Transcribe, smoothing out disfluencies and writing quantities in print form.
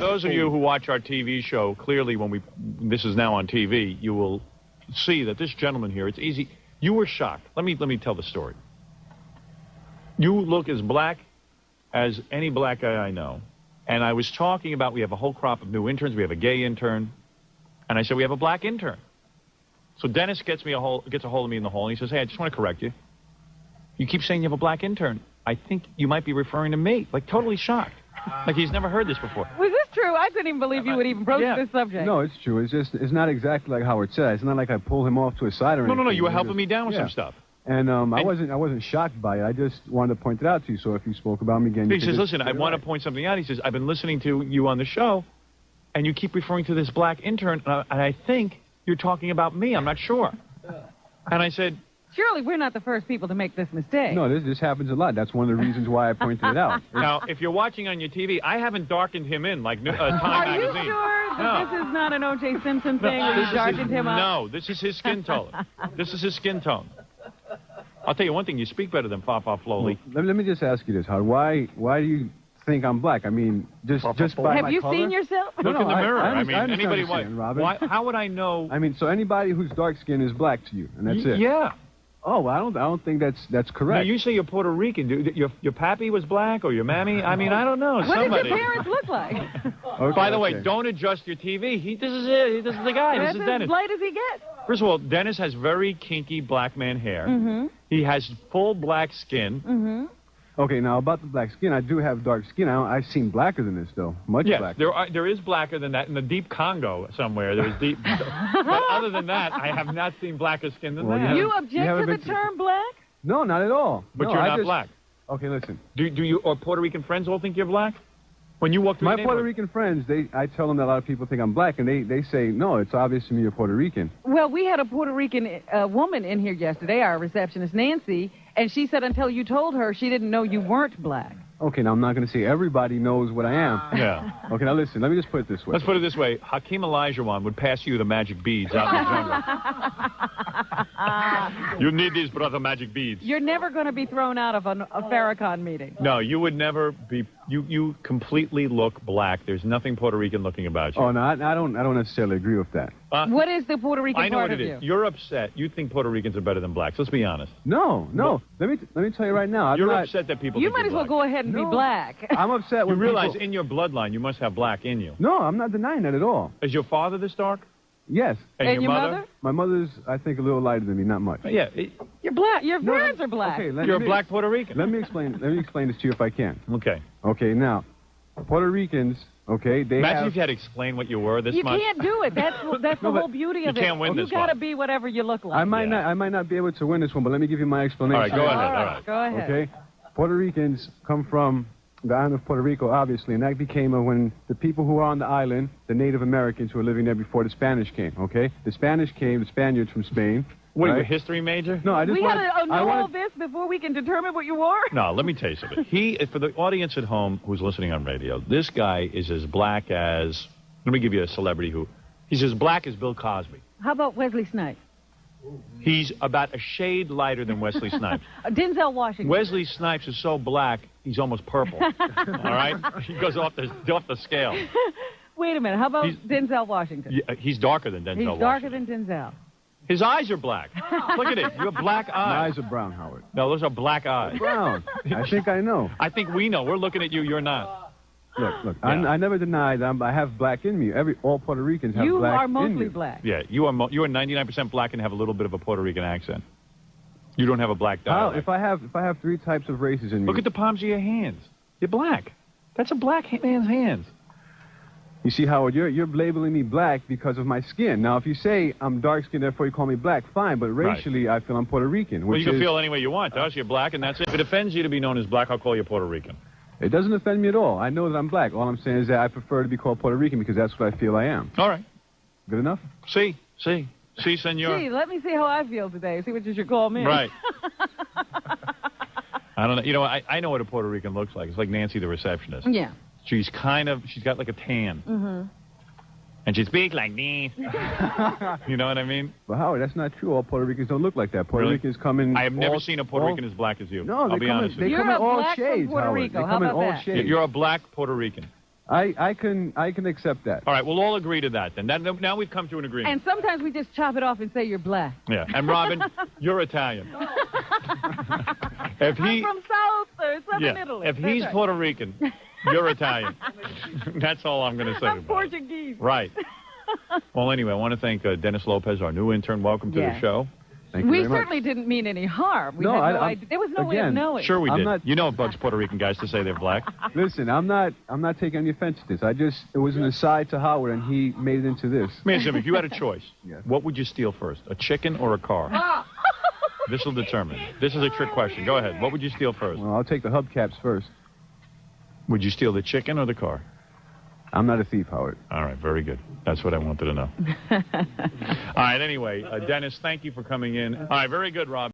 those of you who watch our TV show, clearly this is now on TV, you will see that this gentleman here, it's easy. You were shocked. Let me tell the story. You look as black as any black guy I know. And I was talking about, we have a whole crop of new interns. We have a gay intern. And I said, we have a black intern. So Dennis gets a hold of me in the hall, and he says, hey, I just want to correct you. You keep saying you have a black intern. I think you might be referring to me. Like, totally shocked. Like he's never heard this before. Was this true? I couldn't even believe you would even broach this subject. No, it's true. It's not exactly like Howard said. It's not like I pulled him off to a side or anything. No. You were helping me down with some stuff. And I wasn't shocked by it. I just wanted to point it out to you. So if you spoke about me again, he says, listen, I want to point something out. He says, I've been listening to you on the show, and you keep referring to this black intern, and I think you're talking about me. I'm not sure. And I said, surely we're not the first people to make this mistake. No, this happens a lot. That's one of the reasons why I pointed it out. Now, if you're watching on your TV, I haven't darkened him in like Time Magazine. Are you sure that this is not an O.J. Simpson thing where you darkened him up? No, this is his skin tone. This is his skin tone. I'll tell you one thing, you speak better than Fa Flowley. Well, let me just ask you this, Howard. Why do you think I'm black? I mean, just by Have my you color? seen yourself? Look in the mirror. I mean, anybody how would I know? I mean, so anybody who's dark skinned is black to you, and that's it. Yeah. Oh, well, I don't think that's correct. Now, you say you're Puerto Rican. Your pappy was black or your mammy? I mean, I don't know. What did your parents look like? By the way, don't adjust your TV. This is it. This is the guy. This is Dennis. As light as he gets. First of all, Dennis has very kinky black man hair. Mm-hmm. He has full black skin. Mm-hmm. Okay, now about the black skin, I do have dark skin. I've seen blacker than this, though. Much blacker. There is blacker than that in the deep Congo somewhere. There's deep. But other than that, I have not seen blacker skin than that. You object to the term black? No, not at all. But you're not black. Okay, listen. Do you or Puerto Rican friends all think you're black? When you walk through my Puerto Rican friends, I tell them that a lot of people think I'm black, and they say, no, it's obvious to me you're Puerto Rican. Well, we had a Puerto Rican woman in here yesterday, our receptionist, Nancy, and she said until you told her she didn't know you weren't black. Okay, now I'm not going to say everybody knows what I am. Yeah. Okay, now listen, let me just put it this way. Let's put it this way. Hakeem Olajuwon would pass you the magic beads out in the jungle. You need these, brother, magic beads. You're never going to be thrown out of a Farrakhan meeting. No, you would never be. You completely look black. There's nothing Puerto Rican looking about you. Oh, no, I don't necessarily agree with that. What is the Puerto Rican part of you? I know what it is. You're upset. You think Puerto Ricans are better than blacks. Let's be honest. No. Let me tell you right now. You're upset that people. You might as well go ahead and be black. I'm upset when you realize in your bloodline you must have black in you. No, I'm not denying that at all. Is your father this dark? Yes. And your mother? My mother's, I think, a little lighter than me, not much. Yeah. You're black. Your parents are black. Okay, you're a black Puerto Rican. Let me explain this to you if I can. Okay. Okay, now, Puerto Ricans, okay, they Imagine if you had to explain what you were this much. You can't do it. That's the whole beauty of it. You can't win this one. You got to be whatever you look like. I might not be able to win this one, but let me give you my explanation. All right, go ahead. All right. Go ahead. Okay? Puerto Ricans come from the island of Puerto Rico, obviously, and that became when the people who were on the island, the Native Americans who were living there before the Spanish came, okay? The Spaniards from Spain. What, are you a history major? No, I just We got to know all this before we can determine what you are? No, let me tell you something. For the audience at home who's listening on radio, this guy is as black as, let me give you a celebrity he's as black as Bill Cosby. How about Wesley Snipes? He's about a shade lighter than Wesley Snipes. Denzel Washington. Wesley Snipes is so black, he's almost purple. All right? He goes off the scale. Wait a minute. How about Denzel Washington? He's darker than Denzel Washington. He's darker than Denzel. His eyes are black. Look at it. You have black eyes. My eyes are brown, Howard. No, those are black eyes. Brown. I think I know. I think we know. We're looking at you. You're not. Look. Yeah. I never denied that I have black in me. All Puerto Ricans have black in me. You are mostly black. Yeah, you are 99% black and have a little bit of a Puerto Rican accent. You don't have a black dialect. If I have three types of races in me. Look at the palms of your hands. You're black. That's a black man's hands. You see, Howard, you're labeling me black because of my skin. Now, if you say I'm dark-skinned, therefore you call me black, fine. But racially, I feel I'm Puerto Rican. Well, you can feel any way you want, You're black, and that's it. If it offends you to be known as black, I'll call you Puerto Rican. It doesn't offend me at all. I know that I'm black. All I'm saying is that I prefer to be called Puerto Rican because that's what I feel I am. All right. Good enough? See, senor. See, let me see how I feel today. See what you should call me. Right. I don't know. You know, I know what a Puerto Rican looks like. It's like Nancy, the receptionist. Yeah. She's got like a tan. Mm-hmm. And she speaks like me. You know what I mean? But Howard, that's not true. All Puerto Ricans don't look like that. Puerto Ricans come in. I have never seen a Puerto Rican as black as you. No, I'll be honest with you. They come in all shades, Puerto Howard. Rico. They come in all shades. You're a black Puerto Rican. I can accept that. All right, we'll all agree to that then. Now we've come to an agreement. And sometimes we just chop it off and say you're black. Yeah. And Robin, you're Italian. I'm from South or Southern Italy. If he's Puerto Rican, you're Italian. That's all I'm going to say I'm about Portuguese. it. Right. Well, anyway, I want to thank Dennis Lopez, our new intern. Welcome to the show. Thank you We very much. certainly didn't mean any harm. We No, had no I- idea. There was no way of again, knowing. Sure we I'm did. not- You know it bugs Puerto Rican guys to say they're black. Listen, I'm not taking any offense to this. It was an aside to Howard, and he made it into this. Man, Jimmy, if you had a choice, Yes. what would you steal first, a chicken or a car? This will determine. This is a trick question. Go ahead. What would you steal first? Well, I'll take the hubcaps first. Would you steal the chicken or the car? I'm not a thief, Howard. All right, very good. That's what I wanted to know. All right, anyway, Dennis, thank you for coming in. All right, very good, Rob.